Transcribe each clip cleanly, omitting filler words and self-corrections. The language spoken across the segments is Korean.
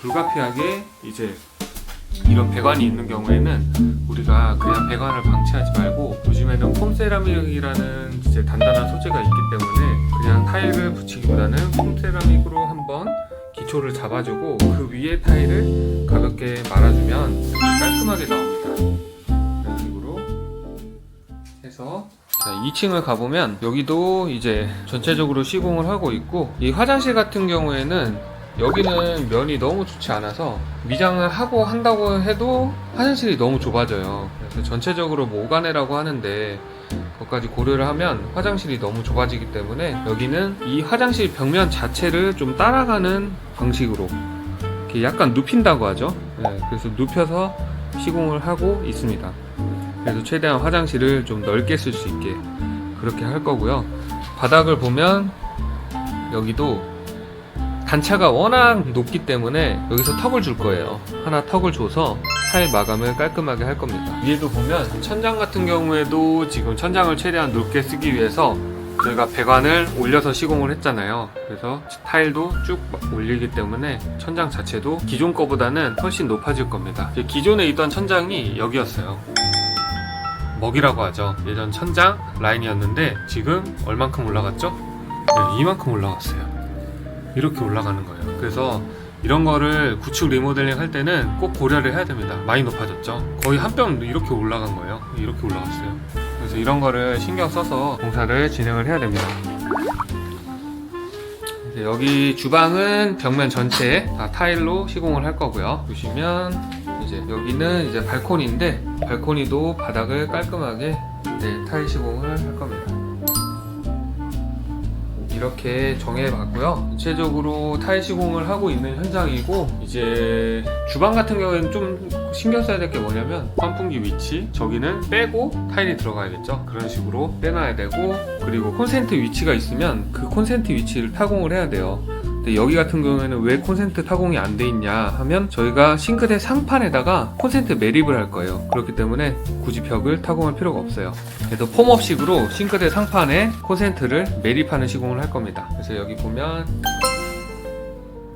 불가피하게 이제 이런 배관이 있는 경우에는 우리가 그냥 배관을 방치하지 말고 요즘에는 폼세라믹이라는 이제 단단한 소재가 있기 때문에 그냥 타일을 붙이기보다는 폼세라믹으로 한번 기초를 잡아주고 그 위에 타일을 가볍게 말아주면 깔끔하게 나옵니다. 이런 식으로 해서 자, 2층을 가보면 여기도 이제 전체적으로 시공을 하고 있고, 이 화장실 같은 경우에는 여기는 면이 너무 좋지 않아서 미장을 하고 한다고 해도 화장실이 너무 좁아져요. 그래서 전체적으로 뭐 오가네라고 하는데 그것까지 고려를 하면 화장실이 너무 좁아지기 때문에 여기는 이 화장실 벽면 자체를 좀 따라가는 방식으로 이렇게 약간 눕힌다고 하죠. 네, 그래서 눕혀서 시공을 하고 있습니다. 그래서 최대한 화장실을 좀 넓게 쓸 수 있게 그렇게 할 거고요. 바닥을 보면 여기도 단차가 워낙 높기 때문에 여기서 턱을 줄 거예요. 하나 턱을 줘서 타일 마감을 깔끔하게 할 겁니다. 위에도 보면 천장 같은 경우에도 지금 천장을 최대한 높게 쓰기 위해서 저희가 배관을 올려서 시공을 했잖아요. 그래서 타일도 쭉 올리기 때문에 천장 자체도 기존 거보다는 훨씬 높아질 겁니다. 기존에 있던 천장이 여기였어요. 먹이라고 하죠. 예전 천장 라인이었는데 지금 얼만큼 올라갔죠? 네, 이만큼 올라갔어요. 이렇게 올라가는 거예요. 그래서 이런 거를 구축 리모델링 할 때는 꼭 고려를 해야 됩니다. 많이 높아졌죠. 거의 한 뼘 이렇게 올라간 거예요. 이렇게 올라갔어요. 그래서 이런 거를 신경 써서 공사를 진행을 해야 됩니다. 여기 주방은 벽면 전체에 다 타일로 시공을 할 거고요. 보시면 이제 여기는 이제 발코니인데 발코니도 바닥을 깔끔하게 타일 시공을 할 겁니다. 이렇게 정해봤고요. 전체적으로 타일 시공을 하고 있는 현장이고, 이제 주방 같은 경우에는 좀 신경 써야 될 게 뭐냐면 환풍기 위치, 저기는 빼고 타일이 들어가야겠죠. 그런 식으로 빼놔야 되고, 그리고 콘센트 위치가 있으면 그 콘센트 위치를 타공을 해야 돼요. 근데 여기 같은 경우에는 왜 콘센트 타공이 안 돼 있냐 하면 저희가 싱크대 상판에다가 콘센트 매립을 할 거예요. 그렇기 때문에 굳이 벽을 타공할 필요가 없어요. 그래서 폼업식으로 싱크대 상판에 콘센트를 매립하는 시공을 할 겁니다. 그래서 여기 보면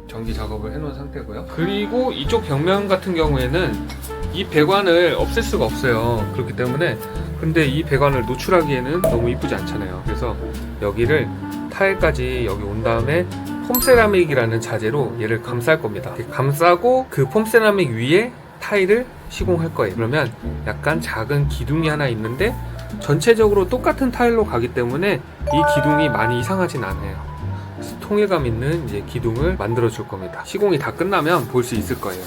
전기 작업을 해놓은 상태고요. 그리고 이쪽 벽면 같은 경우에는 이 배관을 없앨 수가 없어요. 그렇기 때문에 근데 이 배관을 노출하기에는 너무 이쁘지 않잖아요. 그래서 여기를 타일까지 여기 온 다음에 폼세라믹이라는 자재로 얘를 감쌀 겁니다. 감싸고 그 폼세라믹 위에 타일을 시공할 거예요. 그러면 약간 작은 기둥이 하나 있는데 전체적으로 똑같은 타일로 가기 때문에 이 기둥이 많이 이상하진 않아요. 그래서 통일감 있는 이제 기둥을 만들어 줄 겁니다. 시공이 다 끝나면 볼 수 있을 거예요.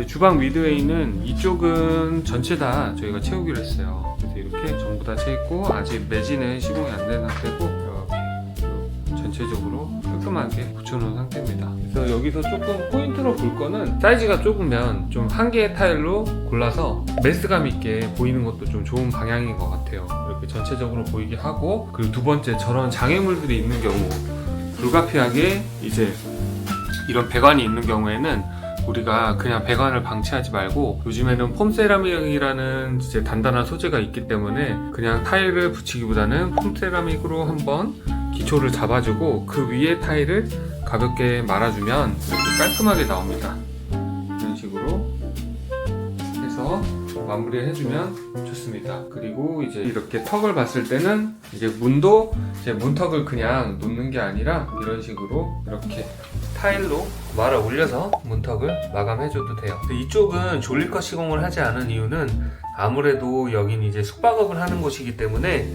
주방 미드에 있는 이쪽은 전체 다 저희가 채우기로 했어요. 그래서 이렇게 전부 다 채웠고 아직 매진은 시공이 안 된 상태고 이렇게 전체적으로 깔끔하게 붙여놓은 상태입니다. 그래서 여기서 조금 포인트로 볼 거는 사이즈가 좁으면 좀 한 개의 타일로 골라서 매스감 있게 보이는 것도 좀 좋은 방향인 것 같아요. 이렇게 전체적으로 보이게 하고, 그리고 두 번째 저런 장애물들이 있는 경우 불가피하게 이제 이런 배관이 있는 경우에는 우리가 그냥 배관을 방치하지 말고 요즘에는 폼세라믹이라는 이제 단단한 소재가 있기 때문에 그냥 타일을 붙이기보다는 폼세라믹으로 한번 기초를 잡아주고 그 위에 타일을 가볍게 말아주면 이렇게 깔끔하게 나옵니다. 이런 식으로 해서 마무리를 해주면 좋습니다. 그리고 이제 이렇게 턱을 봤을 때는 이제 문도 이제 문턱을 그냥 놓는 게 아니라 이런 식으로 이렇게 타일로 말아 올려서 문턱을 마감해줘도 돼요. 이쪽은 졸리컷 시공을 하지 않은 이유는 아무래도 여긴 이제 숙박업을 하는 곳이기 때문에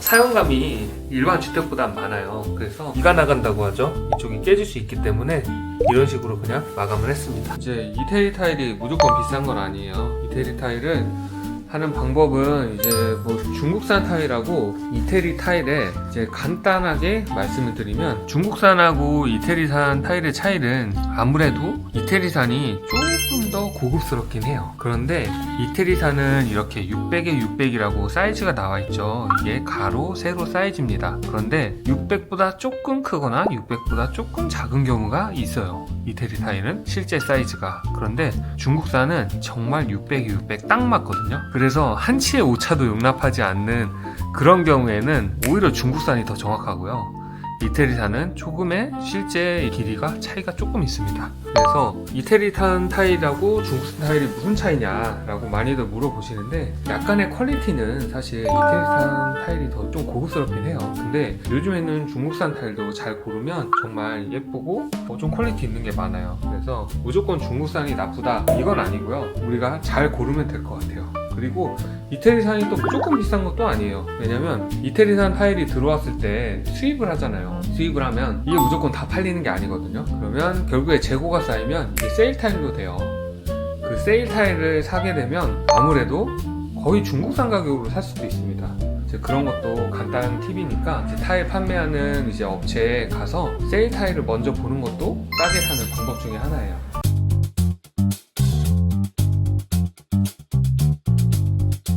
사용감이 일반 주택보다 많아요. 그래서 비가 나간다고 하죠. 이쪽이 깨질 수 있기 때문에 이런 식으로 그냥 마감을 했습니다. 이제 이태리 타일이 무조건 비싼 건 아니에요. 이태리 타일은 하는 방법은 이제 뭐 중국산 타일하고 이태리 타일에 이제 간단하게 말씀을 드리면, 중국산하고 이태리산 타일의 차이는 아무래도 이태리산이 조금 더 고급스럽긴 해요. 그런데 이태리산은 이렇게 600에 600이라고 사이즈가 나와 있죠. 이게 가로, 세로 사이즈입니다. 그런데 600보다 조금 크거나 600보다 조금 작은 경우가 있어요. 이태리 타일은 실제 사이즈가. 그런데 중국산은 정말 600에 600 딱 맞거든요. 그래서 한치의 오차도 용납하지 않는 그런 경우에는 오히려 중국산이 더 정확하고요. 이태리산은 조금의 실제 길이가 차이가 조금 있습니다. 그래서 이태리산 타일하고 중국산 타일이 무슨 차이냐라고 많이들 물어보시는데, 약간의 퀄리티는 사실 이태리산 타일이 더 좀 고급스럽긴 해요. 근데 요즘에는 중국산 타일도 잘 고르면 정말 예쁘고 좀 퀄리티 있는 게 많아요. 그래서 무조건 중국산이 나쁘다 이건 아니고요. 우리가 잘 고르면 될 것 같아요. 그리고 이태리산이 또 무조건 비싼 것도 아니에요. 왜냐면 이태리산 타일이 들어왔을 때 수입을 하잖아요. 수입을 하면 이게 무조건 다 팔리는 게 아니거든요. 그러면 결국에 재고가 쌓이면 이게 세일 타일로 돼요. 그 세일 타일을 사게 되면 아무래도 거의 중국산 가격으로 살 수도 있습니다. 이제 그런 것도 간단한 팁이니까 이제 타일 판매하는 이제 업체에 가서 세일 타일을 먼저 보는 것도 싸게 사는 방법 중에 하나예요.